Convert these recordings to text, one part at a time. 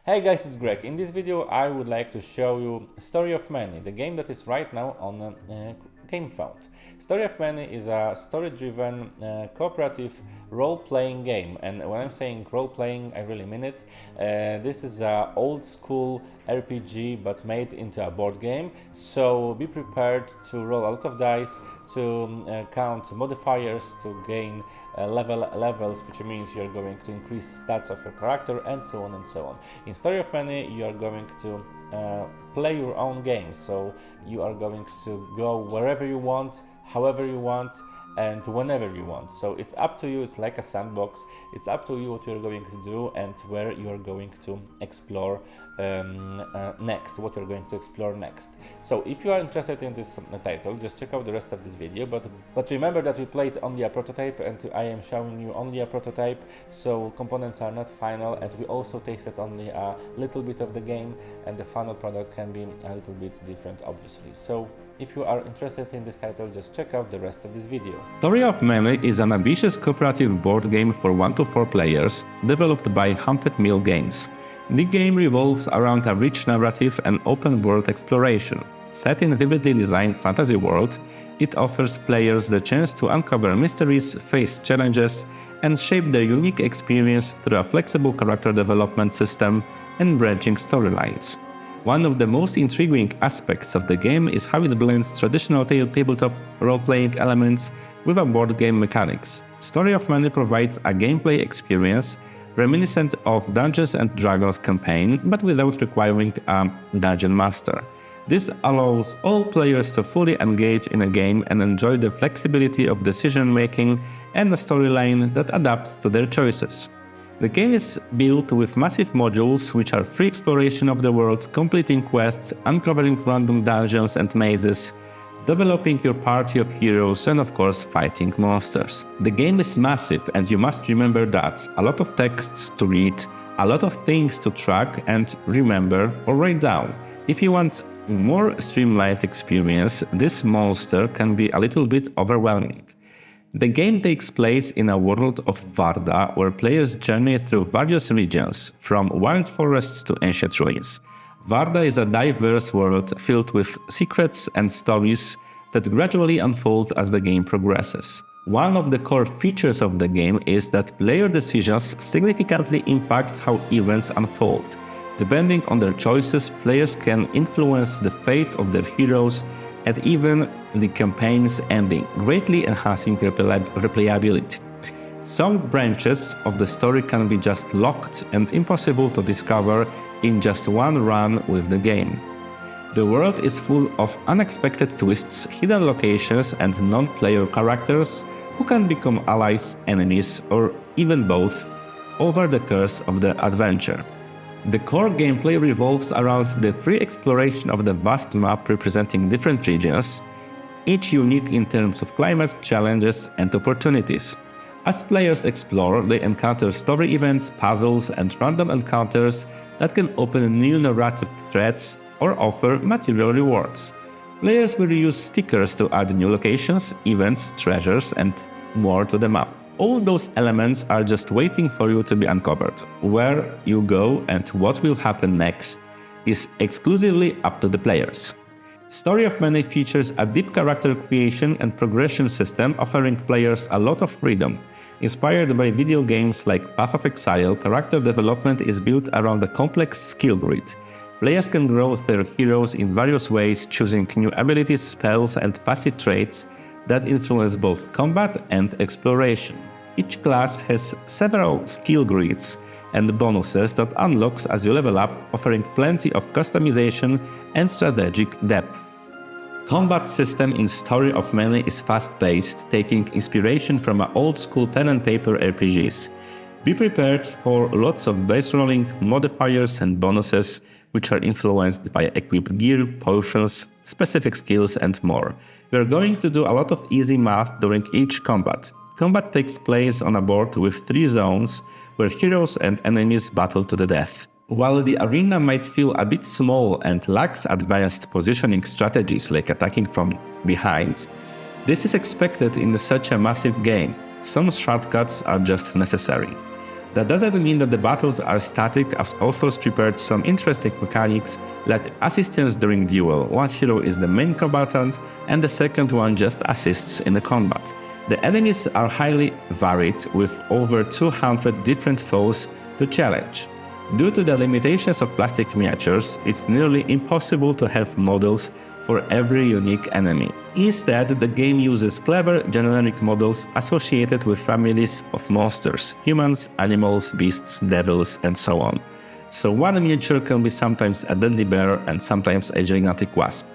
Hey guys, it's Greg. In this video I would like to show you Story of Many, the game that is right now on GameFound. Story of Many is a story-driven cooperative role-playing game, and when I'm saying role-playing I really mean it. This is an old-school RPG but made into a board game, so be prepared to roll a lot of dice, to count modifiers, to gain levels, which means you're going to increase stats of your character, and so on and so on. In Story of Many you are going to play your own game, so you are going to go wherever you want, however you want, and whenever you want. So it's up to you. It's like a sandbox. It's up to you what you're going to do and where you're going to explore next, what you're going to explore next. So if you are interested in this title, just check out the rest of this video, but remember that we played only a prototype and I am showing you only a prototype, so components are not final, and we also tasted only a little bit of the game, and the final product can be a little bit different obviously. So if you are interested in this title, just check out the rest of this video. Story of Many is an ambitious cooperative board game for 1 to 4 players, developed by Haunted Mill Games. The game revolves around a rich narrative and open-world exploration. Set in a vividly designed fantasy world, it offers players the chance to uncover mysteries, face challenges, and shape their unique experience through a flexible character development system and branching storylines. One of the most intriguing aspects of the game is how it blends traditional tabletop role-playing elements with a board game mechanics. Story of Many provides a gameplay experience reminiscent of Dungeons & Dragons campaign, but without requiring a dungeon master. This allows all players to fully engage in a game and enjoy the flexibility of decision-making and a storyline that adapts to their choices. The game is built with massive modules, which are free exploration of the world, completing quests, uncovering random dungeons and mazes, developing your party of heroes, and of course fighting monsters. The game is massive, and you must remember that a lot of texts to read, a lot of things to track and remember or write down. If you want a more streamlined experience, this monster can be a little bit overwhelming. The game takes place in a world of Varda, where players journey through various regions, from wild forests to ancient ruins. Varda is a diverse world filled with secrets and stories that gradually unfold as the game progresses. One of the core features of the game is that player decisions significantly impact how events unfold. Depending on their choices, players can influence the fate of their heroes and even the campaign's ending, greatly enhancing replayability. Some branches of the story can be just locked and impossible to discover in just one run with the game. The world is full of unexpected twists, hidden locations, and non-player characters who can become allies, enemies, or even both over the course of the adventure. The core gameplay revolves around the free exploration of the vast map representing different regions, each unique in terms of climate, challenges, and opportunities. As players explore, they encounter story events, puzzles, and random encounters that can open new narrative threads or offer material rewards. Players will use stickers to add new locations, events, treasures, and more to the map. All those elements are just waiting for you to be uncovered. Where you go and what will happen next is exclusively up to the players. Story of Many features a deep character creation and progression system, offering players a lot of freedom. Inspired by video games like Path of Exile, character development is built around a complex skill grid. Players can grow their heroes in various ways, choosing new abilities, spells, and passive traits that influence both combat and exploration. Each class has several skill grids and bonuses that unlocks as you level up, offering plenty of customization and strategic depth. Combat system in Story of Many is fast-paced, taking inspiration from old-school pen and paper RPGs. Be prepared for lots of dice rolling, modifiers, and bonuses, which are influenced by equipped gear, potions, specific skills, and more. We are going to do a lot of easy math during each combat. Combat takes place on a board with 3 zones, where heroes and enemies battle to the death. While the arena might feel a bit small and lacks advanced positioning strategies like attacking from behind, this is expected in such a massive game. Some shortcuts are just necessary. That doesn't mean that the battles are static, as authors prepared some interesting mechanics like assistance during duel. One hero is the main combatant and the second one just assists in the combat. The enemies are highly varied with over 200 different foes to challenge. Due to the limitations of plastic miniatures, it's nearly impossible to have models for every unique enemy. Instead, the game uses clever generic models associated with families of monsters, humans, animals, beasts, devils, and so on. So one miniature can be sometimes a deadly bear and sometimes a gigantic wasp.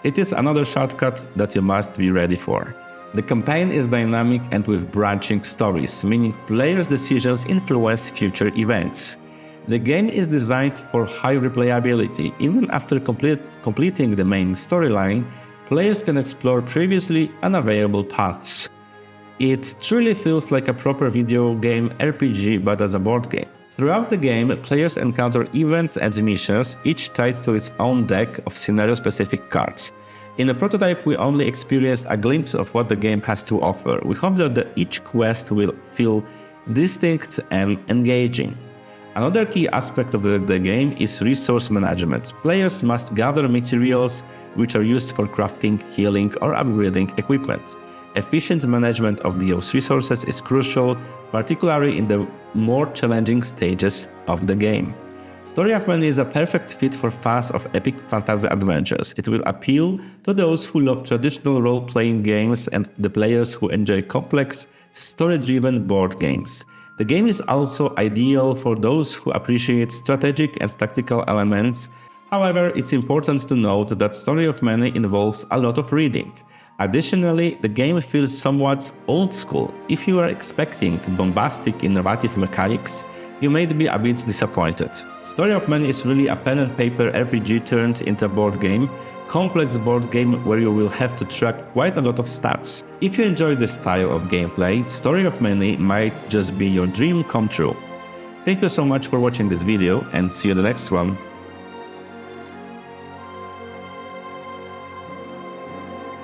It is another shortcut that you must be ready for. The campaign is dynamic and with branching stories, meaning players' decisions influence future events. The game is designed for high replayability. Even after completing the main storyline, players can explore previously unavailable paths. It truly feels like a proper video game RPG, but as a board game. Throughout the game, players encounter events and missions, each tied to its own deck of scenario-specific cards. In the prototype, we only experienced a glimpse of what the game has to offer. We hope that each quest will feel distinct and engaging. Another key aspect of the game is resource management. Players must gather materials which are used for crafting, healing, or upgrading equipment. Efficient management of those resources is crucial, particularly in the more challenging stages of the game. Story of Many is a perfect fit for fans of epic fantasy adventures. It will appeal to those who love traditional role-playing games and the players who enjoy complex, story-driven board games. The game is also ideal for those who appreciate strategic and tactical elements. However, it's important to note that Story of Many involves a lot of reading. Additionally, the game feels somewhat old school. If you are expecting bombastic, innovative mechanics, you may be a bit disappointed. Story of Many is really a pen and paper RPG turned into a board game, complex board game where you will have to track quite a lot of stats. If you enjoy this style of gameplay, Story of Many might just be your dream come true. Thank you so much for watching this video and see you in the next one.